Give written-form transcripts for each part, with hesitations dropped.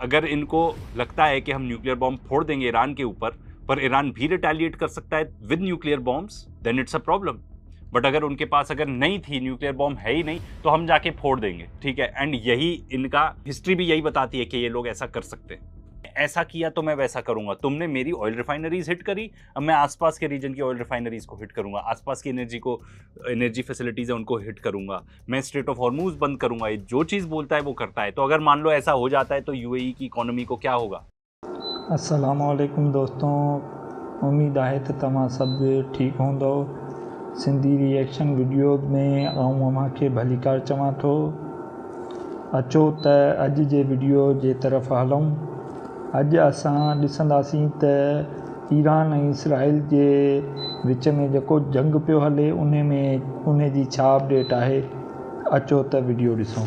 अगर इनको लगता है कि हम न्यूक्लियर बॉम्ब फोड़ देंगे ईरान के ऊपर, पर ईरान भी रिटेलिएट कर सकता है with nuclear bombs, then it's a problem. But अगर उनके पास अगर नहीं थी, न्यूक्लियर बॉम्ब है ही नहीं, तो हम जाके फोड़ देंगे, ठीक है। एंड यही इनका हिस्ट्री भी यही बताती है कि ये लोग ऐसा कर सकते हैं। ऐसा किया तो मैं वैसा करूंगा। तुमने मेरी ऑयल रिफाइनरीज हिट करी, अब मैं आसपास के रीजन की ऑयल रिफाइनरीज को हिट करूंगा, आसपास की एनर्जी फैसिलिटीज है उनको हिट करूंगा, मैं स्ट्रेट ऑफ हॉर्मुज बंद करूंगा। ये जो चीज़ बोलता है वो करता है। तो अगर मान लो ऐसा हो जाता है तो यूएई की इकोनॉमी को क्या होगा? अस्सलाम वालेकुम दोस्तों, उम्मीद आहे त तव्हां सभु ठीकु हूंदो। सिंधी रिएक्शन वीडियो में आऊं अव्हांखे भलीकार चवां थो। अचो त अॼु जे वीडियो जे तरफ़ हलूं। अॼु असां ॾिसंदासीं त ईरान ऐं इसराइल जे विच में जेको जंग पियो हले उन जी छा अपडेट आहे। अचो त वीडियो ॾिसूं।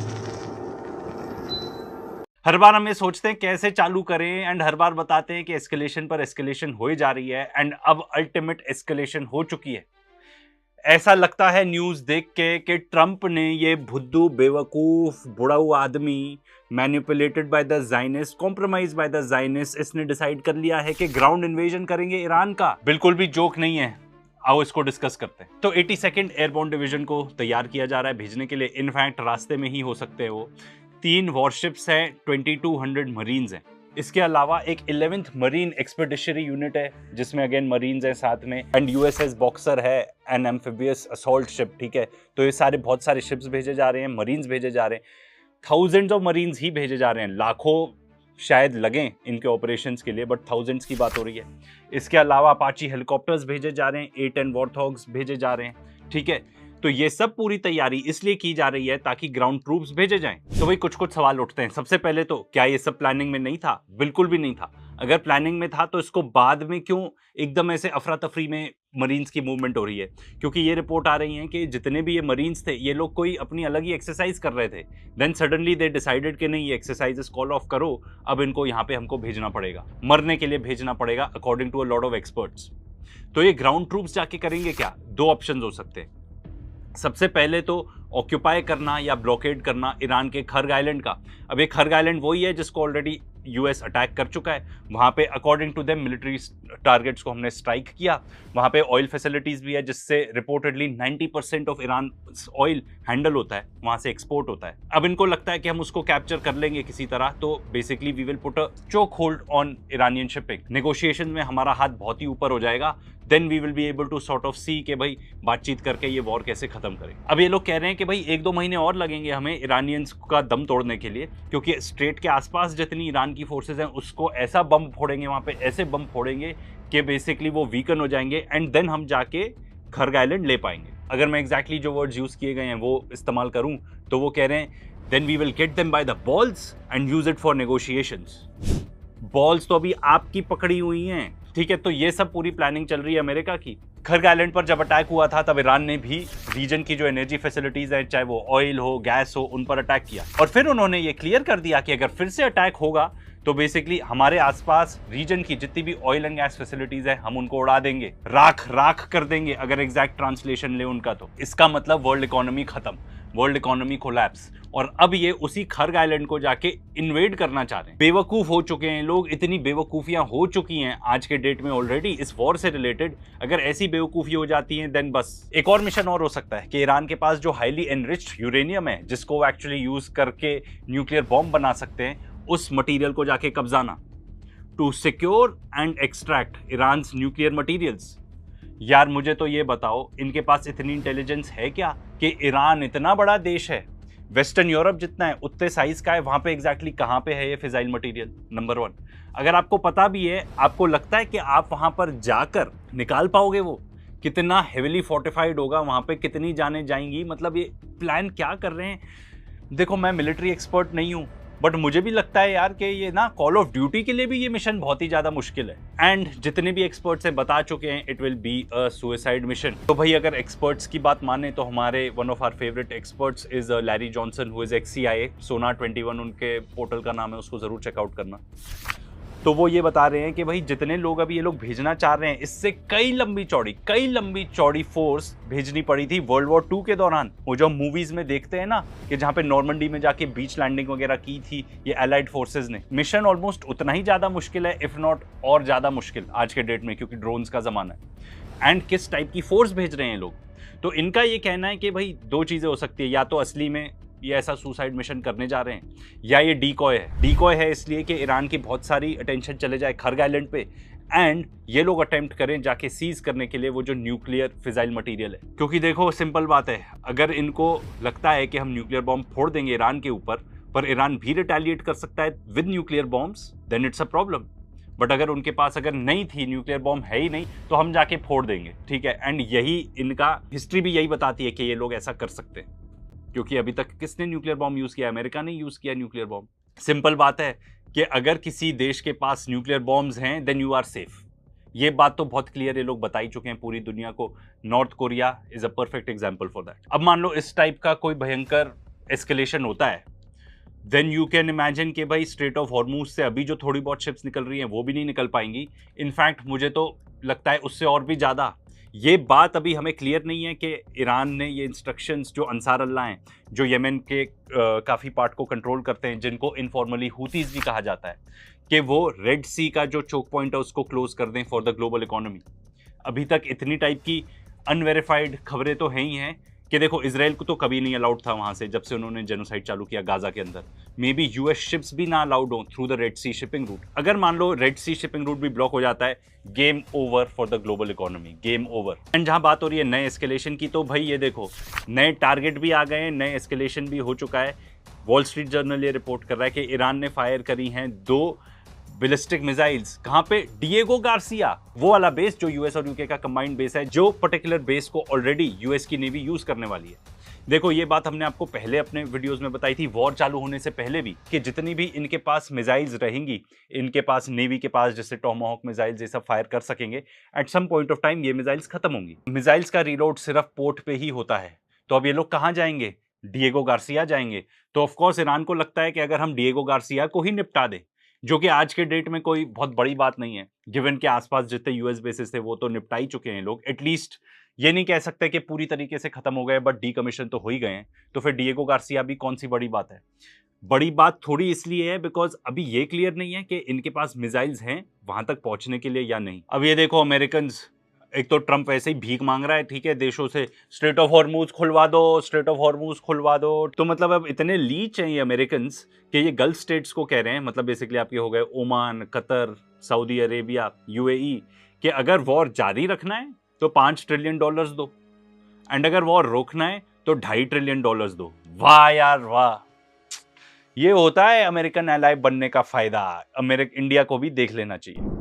हर बार हम ये सोचते हैं कैसे चालू करें, एंड हर बार बताते हैं कि एस्केलेशन पर एस्केलेशन हो ही जा रही है, एंड अब अल्टीमेट एस्केलेशन हो चुकी है। ऐसा लगता है न्यूज देख के कि ट्रंप ने, ये भुद्दू बेवकूफ बुढ़ाऊ आदमी, manipulated by the Zionist, compromise by the Zionist, इसने डिसाइड कर लिया है कि ग्राउंड इन्वेजन करेंगे ईरान का। बिल्कुल भी जोक नहीं है। आओ इसको डिस्कस करते हैं। तो 82nd एयरबोर्न डिवीजन को तैयार किया जा रहा है भेजने के लिए। इनफैक्ट रास्ते में ही हो सकते हैं वो। 3 वॉरशिप्स हैं, 2200 मरीन्स हैं। इसके अलावा एक 11th मरीन एक्सपेडिशनरी यूनिट है जिसमें अगेन मरीन्स हैं साथ में, एंड यूएसएस बॉक्सर है, एन एम्फिबियस असॉल्ट शिप, ठीक है। तो ये बहुत सारे शिप्स भेजे जा रहे हैं, मरीन्स भेजे जा रहे हैं, थाउजेंड्स ऑफ मरीन्स ही भेजे जा रहे हैं। लाखों शायद लगें इनके ऑपरेशंस के लिए, बट थाउजेंड्स की बात हो रही है। इसके अलावा अपाची हेलीकॉप्टर्स भेजे जा रहे हैं, A-10 वॉरथॉग्स भेजे जा रहे हैं, ठीक है। तो ये सब पूरी तैयारी इसलिए की जा रही है ताकि ग्राउंड ट्रूप्स भेजे जाएं। तो भाई कुछ सवाल उठते हैं। सबसे पहले तो क्या ये सब प्लानिंग में नहीं था? बिल्कुल भी नहीं था। अगर प्लानिंग में था तो इसको बाद में क्यों एकदम ऐसे अफरा तफरी में मरीन्स की मूवमेंट हो रही है? क्योंकि ये रिपोर्ट आ रही है कि जितने भी ये मरीन्स थे, ये लोग कोई अपनी अलग ही एक्सरसाइज कर रहे थे। देन सडनली दे डिसाइडेड कि नहीं, ये एक्सरसाइजेस कॉल ऑफ करो, अब इनको यहाँ पे हमको भेजना पड़ेगा, मरने के लिए भेजना पड़ेगा, according to a lot of experts. तो ये ग्राउंड ट्रूप्स जाके करेंगे क्या? 2 ऑप्शन हो सकते हैं। सबसे पहले तो ऑक्यूपाई करना या ब्लॉकेड करना ईरान के खर्ग आइलैंड का। अब ये खर्ग आइलैंड वही है जिसको ऑलरेडी यूएस अटैक कर चुका है। वहाँ पे according to them military targets को हमने स्ट्राइक किया। वहाँ पे ऑयल फैसिलिटीज़ भी है जिससे reportedly 90% of Iran oil handle होता है, वहाँ से एक्सपोर्ट होता है। अब इनको लगता है कि हम उसको कैप्चर कर लेंगे किसी तरह, तो basically we will put a choke hold on Iranian shipping. Negotiation में हमारा हाथ बहुत ही ऊपर हो जाएगा। Then we will be able to sort of see कि भाई बातचीत करके ये वॉर कैसे खत्म करें। अब ये लोग कह रहे हैं कि भाई 1-2 महीने और लगेंगे हमें ईरानियंस का दम तोड़ने के लिए, क्योंकि स्ट्रेट के आसपास जितनी ईरान की फोर्सेज हैं उसको ऐसा बम फोड़ेंगे, वहाँ पे ऐसे बम फोड़ेंगे कि बेसिकली वो वीकन हो जाएंगे, एंड देन हम जाके खर्ग आइलैंड ले पाएंगे। अगर मैं एग्जैक्टली जो वर्ड्स यूज़ किए गए हैं वो इस्तेमाल करूँ तो वो कह रहे हैं then we will get them by the balls and use it for negotiations. Balls तो अभी आपकी पकड़ी हुई हैं, ठीक है। तो ये सब पूरी प्लानिंग चल रही है अमेरिका की। खर्ग आइलैंड पर जब अटैक हुआ था तब ईरान ने भी रीजन की जो एनर्जी फैसिलिटीज है, चाहे वो ऑयल हो, गैस हो, उन पर अटैक किया। और फिर उन्होंने ये क्लियर कर दिया कि अगर फिर से अटैक होगा तो बेसिकली हमारे आसपास रीजन की जितनी भी ऑयल एंड गैस फैसिलिटीज है हम उनको उड़ा देंगे, राख राख कर देंगे। अगर एग्जैक्ट ट्रांसलेशन ले उनका तो इसका मतलब वर्ल्ड इकोनॉमी खत्म, वर्ल्ड इकोनॉमी कोलैप्स। और अब ये उसी खर्ग आइलैंड को जाके इन्वेड करना चाह रहे हैं। बेवकूफ हो चुके हैं लोग, इतनी बेवकूफियां हो चुकी हैं आज के डेट में ऑलरेडी इस वॉर से रिलेटेड। अगर ऐसी बेवकूफी हो जाती है देन बस एक और मिशन और हो सकता है कि ईरान के पास जो हाईली एनरिच्ड यूरेनियम है जिसको वो एक्चुअली यूज करके न्यूक्लियर बॉम्ब बना सकते हैं, उस मटीरियल को जाके कब्जाना, to secure and extract Iran's nuclear materials. यार मुझे तो ये बताओ, इनके पास इतनी इंटेलिजेंस है क्या कि ईरान इतना बड़ा देश है, वेस्टर्न यूरोप जितना है उतने साइज का है, वहां पे एग्जैक्टली कहां पे है ये फिजाइल मटेरियल? नंबर 1। अगर आपको पता भी है, आपको लगता है कि आप वहां पर जाकर निकाल पाओगे? वो कितना हेविली फोर्टिफाइड होगा, वहां पे कितनी जानें जाएंगी? मतलब ये प्लान क्या कर रहे हैं? देखो मैं मिलिट्री एक्सपर्ट नहीं हूं, बट मुझे भी लगता है यार कि ये ना कॉल ऑफ ड्यूटी के लिए भी ये मिशन बहुत ही ज्यादा मुश्किल है। एंड जितने भी एक्सपर्ट्स हैं बता चुके हैं it will be a suicide mission. तो भाई अगर एक्सपर्ट्स की बात माने तो हमारे one of our favourite experts is Larry Johnson, who is ex-CIA, सोना 21 उनके पोर्टल का नाम है, उसको जरूर चेकआउट करना। तो वो ये बता रहे हैं कि भाई जितने लोग अभी ये लोग भेजना चाह रहे हैं, इससे कई लंबी चौड़ी फोर्स भेजनी पड़ी थी वर्ल्ड वॉर 2 के दौरान। वो जो मूवीज में देखते हैं ना कि जहां पे नॉर्मंडी में जाके बीच लैंडिंग वगैरह की थी ये एलाइड फोर्सेज ने। मिशन ऑलमोस्ट उतना ही ज्यादा मुश्किल है, इफ नॉट और ज्यादा मुश्किल आज के डेट में, क्योंकि ड्रोन्स का जमाना है। एंड किस टाइप की फोर्स भेज रहे हैं लोग, तो इनका ये कहना है कि भाई दो चीजें हो सकती है, या तो असली में ये ऐसा सुसाइड मिशन करने जा रहे हैं, या ये डीकॉय है। डीकॉय है इसलिए कि ईरान की बहुत सारी अटेंशन चले जाए खर्ग आइलैंड पे, एंड ये लोग अटेम्प्ट करें जाके सीज करने के लिए वो जो न्यूक्लियर फिजाइल मटेरियल है। क्योंकि देखो सिंपल बात है, अगर इनको लगता है कि हम न्यूक्लियर बॉम्ब फोड़ देंगे ईरान के ऊपर, पर ईरान भी रिटेलिएट कर सकता है with nuclear bombs, then it's a problem. But अगर उनके पास अगर नहीं थी, न्यूक्लियर बॉम्ब है ही नहीं, तो हम जाके फोड़ देंगे, ठीक है। एंड यही इनका हिस्ट्री भी यही बताती है कि ये लोग ऐसा कर सकते हैं, क्योंकि अभी तक किसने न्यूक्लियर बॉम्ब यूज किया? अमेरिका ने यूज किया न्यूक्लियर बॉम्ब। सिंपल बात है कि अगर किसी देश के पास न्यूक्लियर बॉम्ब्स हैं देन यू आर सेफ। ये बात तो बहुत क्लियर है, लोग बता ही चुके हैं पूरी दुनिया को। North Korea is a perfect example for that. अब मान लो इस टाइप का कोई भयंकर एस्केलेशन होता है, देन यू कैन इमेजिन कि भाई स्ट्रेट ऑफ हॉर्मूज से अभी जो थोड़ी बहुत शिप्स निकल रही हैं वो भी नहीं निकल पाएंगी। इनफैक्ट मुझे तो लगता है उससे और भी ज़्यादा। ये बात अभी हमें क्लियर नहीं है कि ईरान ने ये इंस्ट्रक्शंस जो अंसार अल्लाह हैं, जो यमन के काफ़ी पार्ट को कंट्रोल करते हैं, जिनको इनफॉर्मली हुतीज भी कहा जाता है, कि वो रेड सी का जो चोक पॉइंट है उसको क्लोज कर दें फॉर द ग्लोबल इकोनॉमी। अभी तक इतनी टाइप की अनवेरीफाइड खबरें तो हैं ही हैं कि देखो इसराइल को तो कभी नहीं अलाउड था वहां से, जब से उन्होंने जेनोसाइड चालू किया गाजा के अंदर। मे बी यूएस शिप्स भी ना अलाउड हो through the Red Sea shipping route. अगर मान लो रेड सी शिपिंग रूट भी ब्लॉक हो जाता है, game over for the global economy, game over. And जहां बात हो रही है नए एस्केलेशन की, तो भाई ये देखो नए टारगेट भी आ गए हैं, नए एस्केलेशन भी हो चुका है। वॉल स्ट्रीट जर्नल ये रिपोर्ट कर रहा है कि ईरान ने फायर करी हैं 2 बैलिस्टिक मिसाइल्स। कहां पे? डिएगो गार्सिया, वो वाला बेस जो यूएस और यूके का कंबाइंड बेस है, जो पर्टिकुलर बेस को ऑलरेडी यूएस की नेवी यूज करने वाली है। देखो ये बात हमने आपको पहले अपने वीडियोस में बताई थी, वॉर चालू होने से पहले भी, कि जितनी भी इनके पास मिसाइल्स रहेंगी, इनके पास नेवी के पास जैसे टॉमाहॉक मिसाइल्स ये सब फायर कर सकेंगे, at some point of time ये मिसाइल्स खत्म होंगी। मिसाइल्स का रीलोड सिर्फ पोर्ट पे ही होता है, तो अब ये लोग कहां जाएंगे? डिएगो गार्सिया जाएंगे। तो ऑफकोर्स ईरान को लगता है कि अगर हम डिएगो गार्सिया को ही निपटा दें, जो कि आज के डेट में कोई बहुत बड़ी बात नहीं है, गिवन के आसपास जितने यूएस बेसिस थे वो तो निपटा ही चुके हैं लोग। एटलीस्ट ये नहीं कह सकते कि पूरी तरीके से खत्म हो गए, बट डीकमीशन तो हो ही गए हैं। तो फिर डिएगो गार्सिया भी कौन सी बड़ी बात है? बड़ी बात थोड़ी इसलिए है बिकॉज अभी ये क्लियर नहीं है कि इनके पास मिसाइल्स हैं वहां तक पहुंचने के लिए या नहीं। अब ये देखो अमेरिकन, एक तो ट्रंप वैसे ही भीख मांग रहा है, ठीक है, देशों से स्ट्रेट ऑफ हॉर्मूज खुलवा दो, स्ट्रेट ऑफ हॉर्मूज खुलवा दो। तो मतलब अब इतने लीच हैं ये अमेरिकन्स कि ये गल्फ स्टेट्स को कह रहे हैं, मतलब बेसिकली आपके हो गए Oman, Qatar, Saudi Arabia, UAE, कि अगर वॉर जारी रखना है तो $5 ट्रिलियन दो, एंड अगर वॉर रोकना है तो $2.5 ट्रिलियन दो। वाह यार वाह, ये होता है अमेरिकन एलाय बनने का फायदा। इंडिया को भी देख लेना चाहिए।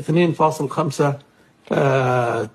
2.5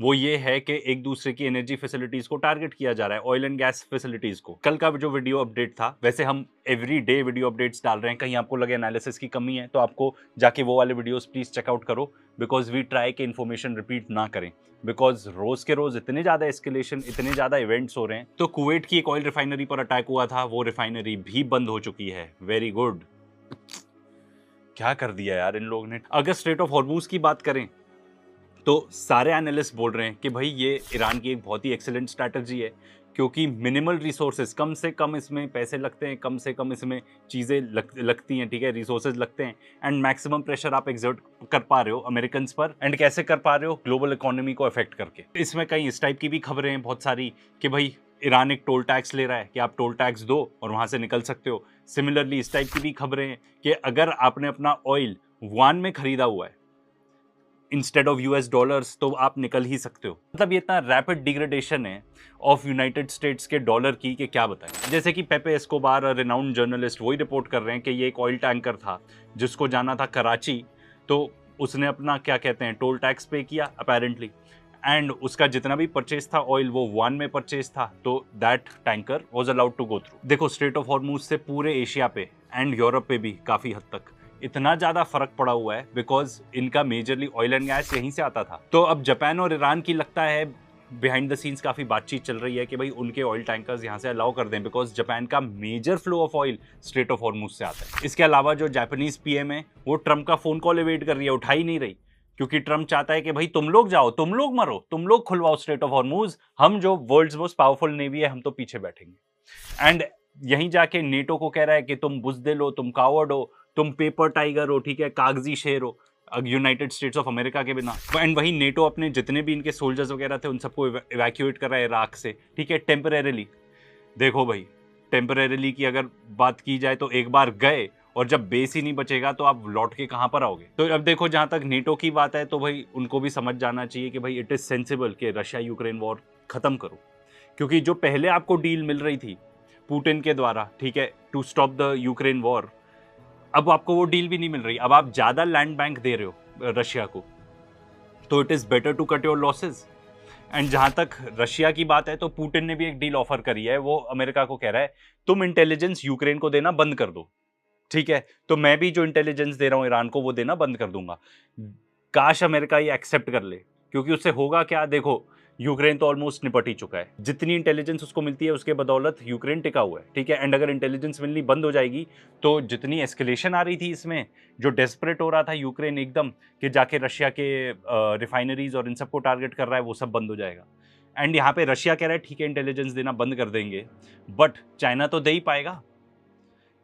वो ये है कि एक दूसरे की एनर्जी फैसिलिटीज को टारगेट किया जा रहा है, ऑयल एंड गैस फैसिलिटीज को। कल का जो वीडियो अपडेट था, वैसे हम एवरी डे वीडियो अपडेट्स डाल रहे हैं, कहीं आपको लगे एनालिसिस की कमी है तो आपको जाके वो वाले वीडियोस प्लीज चेकआउट करो, बिकॉज वी ट्राई के इन्फॉर्मेशन रिपीट ना करें, बिकॉज रोज के रोज इतने ज्यादा एस्केलेशन, इतने ज्यादा इवेंट्स हो रहे हैं। तो कुवैत की एक ऑयल रिफाइनरी पर अटैक हुआ था, वो रिफाइनरी भी बंद हो चुकी है। वेरी गुड, क्या कर दिया यार इन लोगों ने। अगर स्ट्रेट ऑफ हॉर्मूज की बात करें तो सारे एनालिस्ट बोल रहे हैं कि भाई ये ईरान की एक बहुत ही एक्सीलेंट स्ट्रैटेजी है, क्योंकि मिनिमल रिसोर्सेज, कम से कम इसमें पैसे लगते हैं, कम से कम इसमें चीज़ें लगती हैं, ठीक है, रिसोर्सेज लगते हैं, एंड मैक्सिमम प्रेशर आप एग्जर्ट कर पा रहे हो अमेरिकन पर। एंड कैसे कर पा रहे हो? ग्लोबल इकोनॉमी को अफेक्ट करके। इसमें कई इस टाइप की भी खबरें हैं बहुत सारी कि भाई ईरान एक टोल टैक्स ले रहा है कि आप टोल टैक्स दो और वहां से निकल सकते हो। सिमिलरली इस टाइप की भी खबरें हैं कि अगर आपने अपना ऑयल युआन में खरीदा हुआ है इंस्टेड ऑफ यूएस डॉलर्स तो आप निकल ही सकते हो। मतलब ये इतना रैपिड डिग्रेडेशन है ऑफ यूनाइटेड स्टेट्स के डॉलर की कि क्या बताएं। जैसे कि पेपे एस्कोबार, रिनाउंड जर्नलिस्ट, वही रिपोर्ट कर रहे हैं कि ये एक ऑयल टैंकर था जिसको जाना था कराची, तो उसने अपना क्या कहते हैं टोल टैक्स पे किया अपेरेंटली, एंड उसका जितना भी परचेज था ऑयल वो युआन में परचेज था, तो that tanker was allowed to go through. देखो स्ट्रेट ऑफ हॉर्मुज से पूरे एशिया पे एंड यूरोप पे भी काफी हद तक इतना ज्यादा फर्क पड़ा हुआ है बिकॉज इनका मेजरली ऑयल एंड गैस यहीं से आता था। तो अब जापान और ईरान की लगता है बिहाइंड द सीन्स काफी बातचीत चल रही है कि भाई उनके ऑयल टैंकर्स यहाँ से अलाउ कर दें बिकॉज जापान का major flow of oil Strait of Hormuz से आता है। इसके अलावा जो जापानीज पीएम है वो ट्रम्प का फोन कॉल अवेट कर रही है, उठा ही नहीं रही, क्योंकि ट्रम्प चाहता है कि भाई तुम लोग जाओ, तुम लोग मरो, तुम लोग खुलवाओ स्ट्रेट ऑफ हॉर्मुज, हम जो वर्ल्ड्स मोस्ट पावरफुल नेवी है हम तो पीछे बैठेंगे। एंड यहीं जाके नेटो को कह रहा है कि तुम बुज़दिल हो, तुम कावर्ड हो, तुम पेपर टाइगर हो, ठीक है, कागजी शेर हो यूनाइटेड स्टेट्स ऑफ अमेरिका के बिना। एंड वही नेटो अपने जितने भी इनके सोल्जर्स वगैरह थे उन सबको इवैक्यूएट कर रहा है इराक से, ठीक है, टेम्परेरीली। देखो भाई टेम्परेरीली की अगर बात की जाए तो एक बार गए और जब बेस ही नहीं बचेगा तो आप लौट के कहाँ पर आओगे। तो अब देखो जहाँ तक नेटो की बात है तो भाई उनको भी समझ जाना चाहिए कि भाई इट इज़ सेंसिबल कि रशिया यूक्रेन वॉर ख़त्म करो, क्योंकि जो पहले आपको डील मिल रही थी पुतिन के द्वारा, ठीक है, to stop the Ukraine war, अब आपको वो डील भी नहीं मिल रही। अब आप ज़्यादा लैंड बैंक दे रहे हो रशिया को, तो it is better to cut your losses. And जहाँ तक रशिया की बात है तो पुतिन ने भी एक डील ऑफर करी है, वो अमेरिका को कह रहा है तुम इंटेलिजेंस यूक्रेन को देना बंद कर दो, ठीक है, तो मैं भी जो इंटेलिजेंस दे रहा हूँ ईरान को वो देना बंद कर दूंगा। काश अमेरिका ये एक्सेप्ट कर ले, क्योंकि उससे होगा क्या, देखो यूक्रेन तो ऑलमोस्ट निपट ही चुका है, जितनी इंटेलिजेंस उसको मिलती है उसके बदौलत यूक्रेन टिका हुआ है, ठीक है। एंड अगर इंटेलिजेंस मिलनी बंद हो जाएगी तो जितनी एस्केलेशन आ रही थी इसमें, जो डेस्परेट हो रहा था यूक्रेन एकदम कि जाके रशिया के रिफाइनरीज और इन सबको टारगेट कर रहा है, वो सब बंद हो जाएगा। एंड यहाँ पे रशिया कह रहा है ठीक है इंटेलिजेंस देना बंद कर देंगे, बट चाइना तो दे ही पाएगा।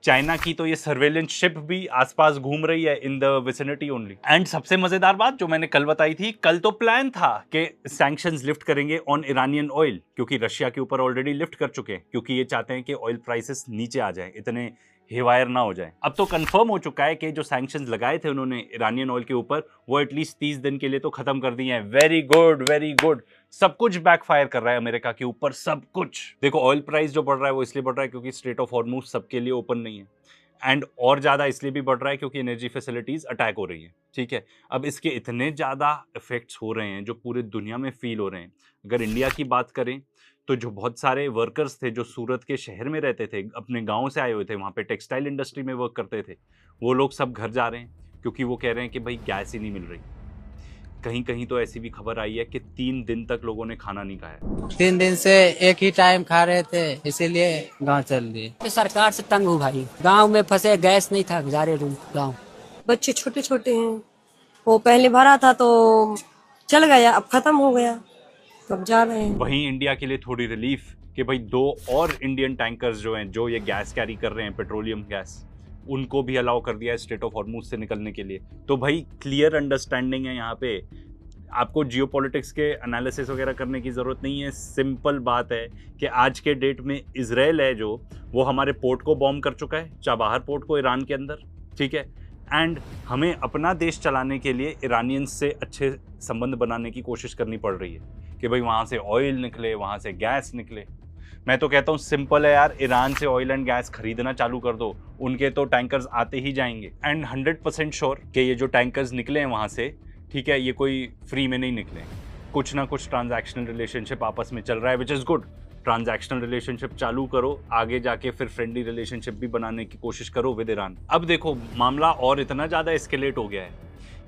चाइना की तो ये सर्वेलेंस शिप भी आसपास घूम रही है in the vicinity only. And सबसे मजेदार बात जो मैंने कल बताई थी, कल तो प्लान था कि सैंक्शंस लिफ्ट करेंगे ऑन इरानियन ऑयल, क्योंकि रशिया के ऊपर ऑलरेडी लिफ्ट कर चुके हैं, क्योंकि ये चाहते हैं कि ऑयल प्राइसेस नीचे आ जाएं, इतने हेवायर ना हो जाए। अब तो कंफर्म हो चुका है कि जो सैंक्शंस लगाए थे उन्होंने इरानियन ऑयल के ऊपर वो एटलीस्ट 30 दिन के लिए तो खत्म कर दिए हैं। Very good, very good. सब कुछ बैकफायर कर रहा है अमेरिका के ऊपर, सब कुछ। देखो ऑयल प्राइस जो बढ़ रहा है वो इसलिए बढ़ रहा है क्योंकि स्ट्रेट ऑफ हॉर्मुज सबके लिए ओपन नहीं है, एंड और ज़्यादा इसलिए भी बढ़ रहा है क्योंकि एनर्जी फैसिलिटीज़ अटैक हो रही हैं, ठीक है। अब इसके इतने ज़्यादा इफेक्ट्स हो रहे हैं जो पूरी दुनिया में फील हो रहे हैं। अगर इंडिया की बात करें तो जो बहुत सारे वर्कर्स थे जो सूरत के शहर में रहते थे, अपने गांव से आए हुए थे, वहाँ पे टेक्सटाइल इंडस्ट्री में वर्क करते थे, वो लोग सब घर जा रहे हैं क्योंकि वो कह रहे हैं कि भाई गैस ही नहीं मिल रही। कहीं कहीं तो ऐसी भी खबर आई है कि 3 दिन तक लोगों ने खाना नहीं खाया। 3 दिन से एक ही टाइम खा रहे थे, इसीलिए गांव चल दिए। सरकार से तंग हूँ भाई, गांव में फंसे, गैस नहीं था, गुजारे रूम गांव। बच्चे छोटे छोटे हैं, वो पहले भरा था तो चल गया, अब खत्म हो गया, तो अब जा रहे हैं। वहीं इंडिया के लिए थोड़ी रिलीफ कि भाई 2 और इंडियन टैंकर्स जो हैं जो ये गैस कैरी कर रहे हैं, पेट्रोलियम गैस, उनको भी अलाउ कर दिया है स्ट्रेट ऑफ हॉर्मुज से निकलने के लिए। तो भाई क्लियर अंडरस्टैंडिंग है यहाँ पे, आपको जियोपॉलिटिक्स के एनालिसिस वगैरह करने की ज़रूरत नहीं है। सिंपल बात है कि आज के डेट में इजराइल है जो वो हमारे पोर्ट को बॉम्ब कर चुका है, चाबहार पोर्ट को ईरान के अंदर, ठीक है। एंड हमें अपना देश चलाने के लिए ईरानियंस से अच्छे संबंध बनाने की कोशिश करनी पड़ रही है कि भाई वहाँ से ऑयल निकले, वहाँ से गैस निकले। मैं तो कहता हूँ सिंपल है यार, ईरान से ऑयल एंड गैस खरीदना चालू कर दो, उनके तो टैंकर्स आते ही जाएंगे। एंड 100% श्योर कि ये जो टैंकर्स निकले हैं वहाँ से, ठीक है, ये कोई फ्री में नहीं निकले, कुछ ना कुछ ट्रांजैक्शनल रिलेशनशिप आपस में चल रहा है, which is good. Transactional relationship चालू करो, आगे जाके फिर फ्रेंडली रिलेशनशिप भी बनाने की कोशिश करो विद ईरान। अब देखो मामला और इतना ज़्यादा एस्केलेट हो गया है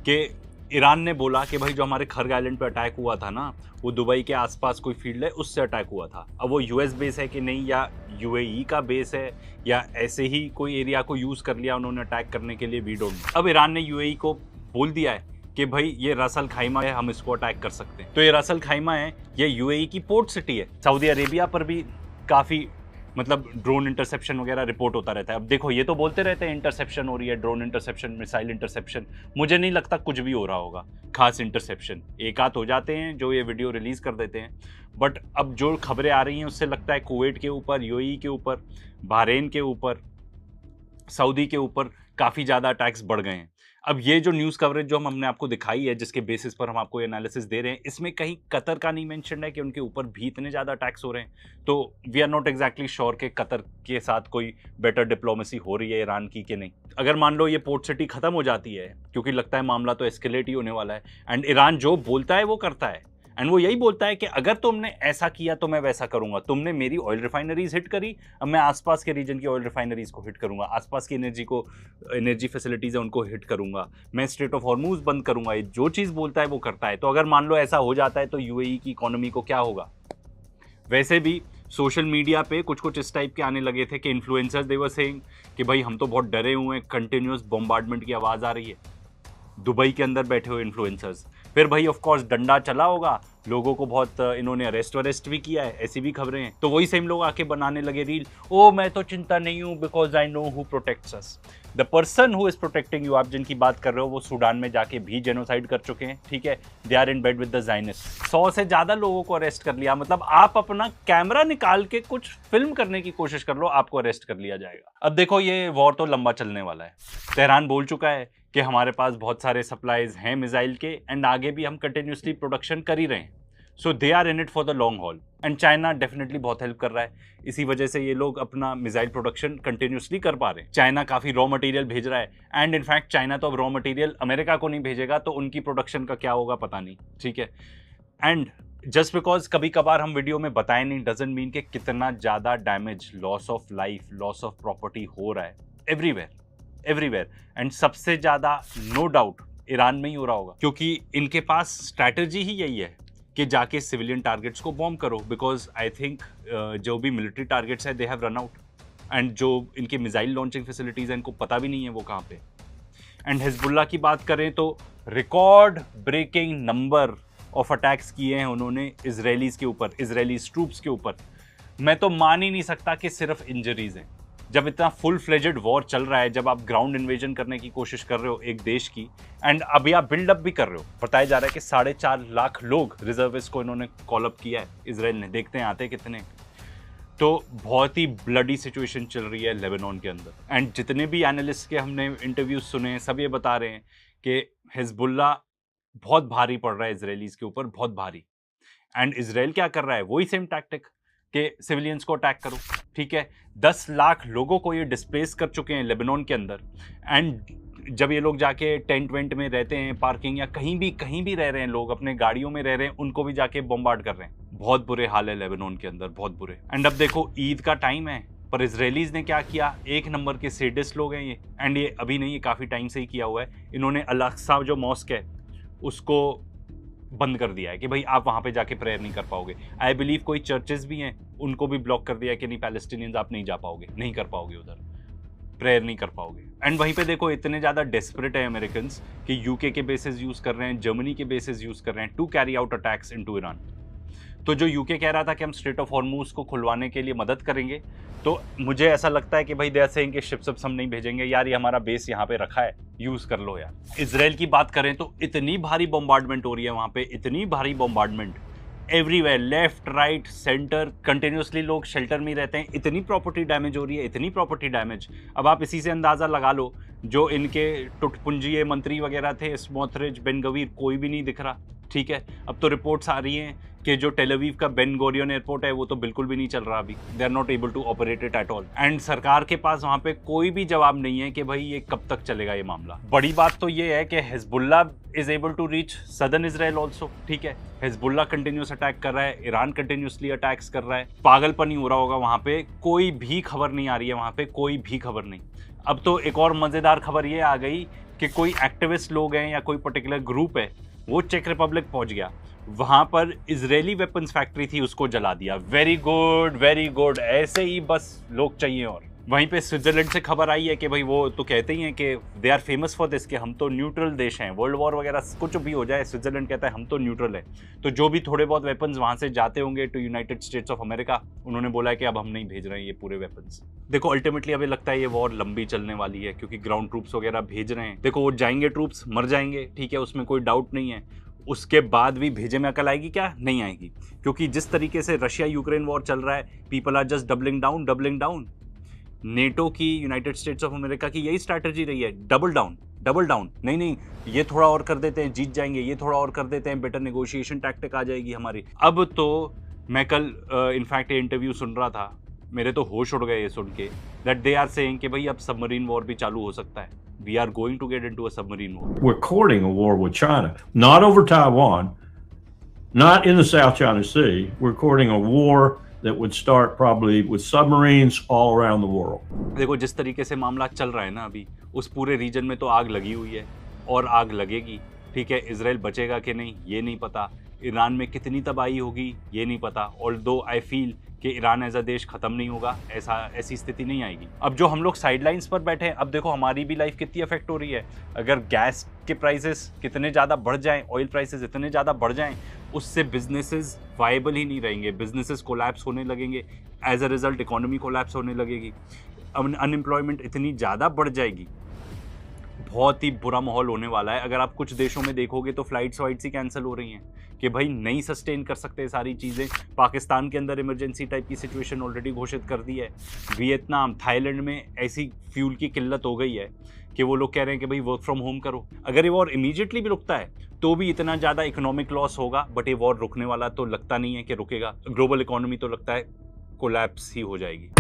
कि ईरान ने बोला कि भाई जो हमारे खर्ग आइलैंड पे अटैक हुआ था ना, वो दुबई के आसपास कोई फील्ड है उससे अटैक हुआ था। अब वो यूएस बेस है कि नहीं, या यूएई का बेस है, या ऐसे ही कोई एरिया को यूज़ कर लिया उन्होंने अटैक करने के लिए, वी डोंट नो। अब ईरान ने यूएई को बोल दिया है कि भाई ये रस अल खाइमा है, हम इसको अटैक कर सकते हैं। तो ये रस अल खाइमा है, ये यूएई की पोर्ट सिटी है। सऊदी अरेबिया पर भी काफ़ी मतलब ड्रोन इंटरसेप्शन वगैरह रिपोर्ट होता रहता है। अब देखो ये तो बोलते रहते हैं इंटरसेप्शन हो रही है, ड्रोन इंटरसेप्शन, मिसाइल इंटरसेप्शन, मुझे नहीं लगता कुछ भी हो रहा होगा खास इंटरसेप्शन। एक आध हो जाते हैं जो ये वीडियो रिलीज कर देते हैं, बट अब जो खबरें आ रही हैं उससे लगता है कुवैत के ऊपर, यूएई के ऊपर, बहरीन के ऊपर, सऊदी के ऊपर काफ़ी ज़्यादा अटैक्स बढ़ गए हैं। अब ये जो न्यूज़ कवरेज जो हमने आपको दिखाई है, जिसके बेसिस पर हम आपको एनालिसिस दे रहे हैं, इसमें कहीं कतर का नहीं मेंशन है कि उनके ऊपर भी इतने ज़्यादा अटैक्स हो रहे हैं। तो we are not exactly sure कि कतर के साथ कोई बेटर डिप्लोमेसी हो रही है ईरान की कि नहीं। अगर मान लो ये पोर्ट सिटी ख़त्म हो जाती है, क्योंकि लगता है मामला तो एस्केलेट ही होने वाला है, एंड ईरान जो बोलता है वो करता है, एंड वो यही बोलता है कि अगर तुमने ऐसा किया तो मैं वैसा करूंगा। तुमने मेरी ऑयल रिफाइनरीज हिट करी, अब मैं आसपास के रीजन की ऑयल रिफाइनरीज को हिट करूंगा, आसपास की एनर्जी फैसिलिटीज है उनको हिट करूंगा, मैं स्ट्रेट ऑफ हॉर्मुज बंद करूंगा। ये जो चीज़ बोलता है वो करता है। तो अगर मान लो ऐसा हो जाता है तो यूएई की इकोनॉमी को क्या होगा। वैसे भी सोशल मीडिया पे कुछ कुछ इस टाइप के आने लगे थे कि इन्फ्लुएंसर्स दे वर सेइंग कि भाई हम तो बहुत डरे हुए हैं, कंटिन्यूस बॉम्बार्डमेंट की आवाज़ आ रही है, दुबई के अंदर बैठे हुए इन्फ्लुएंसर्स। फिर भाई ऑफ कोर्स डंडा चला होगा, लोगों को बहुत इन्होंने अरेस्ट भी किया है, ऐसी भी खबरें हैं। तो वही सेम लोग आके बनाने लगे रील, ओ मैं तो चिंता नहीं हूँ because I know who protects us. The person who is protecting you, आप जिनकी बात कर रहे हो, वो सूडान में जाके भी जेनोसाइड कर चुके हैं, ठीक है, they are in bed with the Zionist. 100 से ज़्यादा लोगों को अरेस्ट कर लिया। मतलब आप अपना कैमरा निकाल के कुछ फिल्म करने की कोशिश कर लो, आपको अरेस्ट कर लिया जाएगा। अब देखो ये वॉर तो लंबा चलने वाला है। तेहरान बोल चुका है कि हमारे पास बहुत सारे सप्लाईज हैं मिसाइल के, एंड आगे भी हम कंटिन्यूसली प्रोडक्शन कर ही रहे हैं। So they are in it for the long haul, and China definitely बहुत हेल्प कर रहा है। इसी वजह से ये लोग अपना मिसाइल प्रोडक्शन कंटिन्यूसली कर पा रहे हैं। चाइना काफ़ी रॉ मटेरियल भेज रहा है, एंड इनफैक्ट चाइना तो अब रॉ मटेरियल अमेरिका को नहीं भेजेगा, तो उनकी प्रोडक्शन का क्या होगा पता नहीं, ठीक है। एंड जस्ट बिकॉज कभी कभार हम वीडियो में बताएं नहीं, डजंट मीन कि कितना ज़्यादा damage, loss of life, loss of property हो रहा है एवरीवेयर। एंड सबसे ज़्यादा नो डाउट ईरान में ही हो रहा होगा, क्योंकि इनके पास स्ट्रैटेजी ही यही है कि जाके सिविलियन टारगेट्स को बॉम्ब करो। बिकॉज आई थिंक जो भी मिलिट्री टारगेट्स है they have run out, and जो इनके मिसाइल लॉन्चिंग फैसिलिटीज़ हैं इनको पता भी नहीं है वो कहाँ पे। एंड हिजबुल्लाह की बात करें तो record breaking number of attacks किए हैं उन्होंने इजरायलीज़ के ऊपर, इजरायलीज़ ट्रूप्स के ऊपर। मैं तो मान ही नहीं सकता कि सिर्फ इंजरीज हैं। जब इतना फुल फ्लेजेड वॉर चल रहा है, जब आप ग्राउंड इन्वेजन करने की कोशिश कर रहे हो एक देश की, एंड अभी आप बिल्डअप भी कर रहे हो, बताया जा रहा है कि 4.5 लाख लोग रिजर्विस्ट को इन्होंने कॉलअप किया है इजराइल ने, देखते हैं आते कितने। तो बहुत ही ब्लडी सिचुएशन चल रही है लेबनान के अंदर, एंड जितने भी एनालिस्ट के हमने इंटरव्यूज सुने सब ये बता रहे हैं कि हिजबुल्लाह बहुत भारी पड़ रहा है इजरायलीज के ऊपर, बहुत भारी। एंड इजराइल क्या कर रहा है, वही सेम टैक्टिक कि सिविलियंस को अटैक करो, ठीक है। 10 लाख लोगों को ये डिस्प्लेस कर चुके हैं लेबनान के अंदर, एंड जब ये लोग जाके टेंट वेंट में रहते हैं, पार्किंग या कहीं भी रह रहे हैं, लोग अपने गाड़ियों में रह रहे हैं, उनको भी जाके बॉम्बार्ड कर रहे हैं। बहुत बुरे हाल है लेबनान के अंदर, बहुत बुरे। एंड अब देखो ईद का टाइम है, पर इजरायलीज ने क्या किया, एक नंबर के सेडिस्ट लोग हैं ये, एंड ये अभी नहीं, ये काफ़ी टाइम से ही किया हुआ है इन्होंने। अल-अक्सा जो मॉस्क है उसको बंद कर दिया है कि भाई आप वहाँ पे जाके प्रेयर नहीं कर पाओगे। आई बिलीव कोई चर्चेस भी हैं, उनको भी ब्लॉक कर दिया है कि नहीं, पैलेस्टीनियंस आप नहीं जा पाओगे, नहीं कर पाओगे, उधर प्रेयर नहीं कर पाओगे। एंड वहीं पे देखो इतने ज़्यादा डेस्परेट है अमेरिकन्स कि यूके के बेसिस यूज़ कर रहे हैं, जर्मनी के बेसिस यूज़ कर रहे हैं to carry out attacks into Iran. तो जो यूके कह रहा था कि हम स्ट्रेट ऑफ हॉर्मुज को खुलवाने के लिए मदद करेंगे, तो मुझे ऐसा लगता है कि भाई दे आर सेइंग कि शिप्स हम नहीं भेजेंगे यार, ये हमारा बेस यहाँ पे रखा है, यूज़ कर लो यार। इजराइल की बात करें तो इतनी भारी बॉम्बार्डमेंट हो रही है वहाँ पे, इतनी भारी bombardment everywhere, left right centre, continuously लोग शेल्टर में रहते हैं, इतनी प्रॉपर्टी डैमेज हो रही है, इतनी प्रॉपर्टी डैमेज। अब आप इसी से अंदाज़ा लगा लो, जो इनके टुटपुंजिए मंत्री वगैरह थे, स्मोथरिच, बेन गवीर, कोई भी नहीं दिख रहा, ठीक है। अब तो रिपोर्ट्स आ रही हैं कि जो टेल अवीव का बेन गोरियन एयरपोर्ट है वो तो बिल्कुल भी नहीं चल रहा अभी, they are not able to operate it at all. And सरकार के पास वहाँ पे कोई भी जवाब नहीं है कि भाई ये कब तक चलेगा ये मामला। बड़ी बात तो ये है कि Hezbollah is able to reach southern Israel also, ठीक है। हिजबुल्लाह कंटिन्यूस अटैक कर रहा है, ईरान कंटिन्यूसली अटैक्स कर रहा है, पागलपन ही हो रहा होगा वहाँ पे, कोई भी खबर नहीं आ रही है वहाँ पे, कोई भी खबर नहीं। अब तो एक और मज़ेदार खबर ये आ गई कि कोई एक्टिविस्ट लोग हैं या कोई पर्टिकुलर ग्रुप है, वो चेक रिपब्लिक पहुंच गया, वहां पर इजरायली वेपन्स फैक्ट्री थी, उसको जला दिया। वेरी गुड, ऐसे ही बस लोग चाहिए। और वहीं पे स्विट्जरलैंड से खबर आई है कि भाई वो तो कहते ही हैं कि they are famous for this, कि हम तो न्यूट्रल देश हैं, वर्ल्ड वॉर वगैरह कुछ भी हो जाए स्विट्जरलैंड कहता है हम तो न्यूट्रल है। तो जो भी थोड़े बहुत वेपन्स वहां से जाते होंगे to United States of America, उन्होंने बोला है कि अब हम नहीं भेज रहे हैं ये पूरे वेपन्स। देखो अल्टीमेटली अभी लगता है ये वॉर लंबी चलने वाली है, क्योंकि ग्राउंड ट्रूप्स वगैरह भेज रहे हैं। देखो वो जाएंगे ट्रूप्स, मर जाएंगे, ठीक है, उसमें कोई डाउट नहीं है। उसके बाद भी भेजे में अकल आएगी क्या? नहीं आएगी, क्योंकि जिस तरीके से रशिया यूक्रेन वॉर चल रहा है, people are just doubling down. NATO की, यूनाइटेड स्टेट्स ऑफ अमेरिका की यही स्ट्रैटेजी रही है, डबल डाउन। नहीं, ये थोड़ा और कर देते हैं, जीत जाएंगे, ये थोड़ा और कर देते हैं, बेटर नेगोशिएशन टैक्टिक आ जाएगी हमारी। अब तो मैं कल इनफैक्ट ये इंटरव्यू सुन रहा था, मेरे तो होश उड़ गए ये सुन के, दैट दे आर सेइंग कि भाई अब सबमरीन वॉर भी चालू हो सकता है। We are going to get into a submarine war. We're courting a war with China, not over Taiwan, not in the South China Sea. We're courting a war that would start probably with submarines all around the world. देखो जिस तरीके से मामला चल रहा है ना अभी, उस पूरे रीजन में तो आग लगी हुई है और आग लगेगी, ठीक है। इजराइल बचेगा कि नहीं ये नहीं पता, ईरान में कितनी तबाही होगी ये नहीं पता। ऑल्दो आई फील कि ईरान एज अ देश खत्म नहीं होगा, ऐसी स्थिति नहीं आएगी। अब जो हम लोग साइडलाइंस पर बैठे हैं, अब देखो हमारी भी लाइफ कितनी अफेक्ट हो रही है। अगर गैस के प्राइसेस कितने ज़्यादा बढ़ जाएं, ऑयल प्राइसेस इतने ज़्यादा बढ़ जाएं, उससे बिजनेसेस वायबल ही नहीं रहेंगे, बिजनेसेस कोलैप्स होने लगेंगे, as a result economy collapse होने लगेगी, अनएम्प्लॉयमेंट इतनी ज़्यादा बढ़ जाएगी, बहुत ही बुरा माहौल होने वाला है। अगर आप कुछ देशों में देखोगे तो फ्लाइट्स वाइट्स ही कैंसिल हो रही हैं कि भाई नहीं सस्टेन कर सकते सारी चीज़ें। पाकिस्तान के अंदर इमरजेंसी टाइप की सिचुएशन ऑलरेडी घोषित कर दी है। वियतनाम, थाईलैंड में ऐसी फ्यूल की किल्लत हो गई है कि वो लोग कह रहे हैं कि भाई वर्क फ्रॉम होम करो। अगर ये वॉर इमीडिएटली भी रुकता है तो भी इतना ज़्यादा इकोनॉमिक लॉस होगा, बट ये वॉर रुकने वाला तो लगता नहीं है कि रुकेगा। ग्लोबल इकोनॉमी तो लगता है कोलैप्स ही हो जाएगी।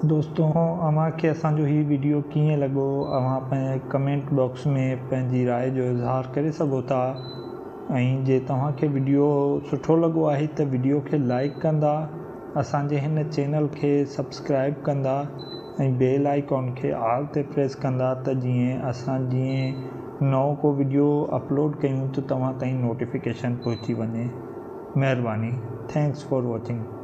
दोस्तों अव्हांखे असांजो ही वीडियो कीअं लॻो अव्हां पंहिंजे कमेंट बॉक्स में पंहिंजी राय जो इज़हार करे सघो था। ऐं जे तव्हांखे वीडियो सुठो लॻो आहे त वीडियो खे लाइक कंदा, असांजे हिन चैनल खे सब्सक्राइब कंदा ऐं बेल आइकॉन खे ऑल ते प्रेस कंदा त जीअं नओं को वीडियो अपलोड कयूं त तव्हां ताईं नोटिफिकेशन पहुची वञे। महिरबानी। Thanks for watching.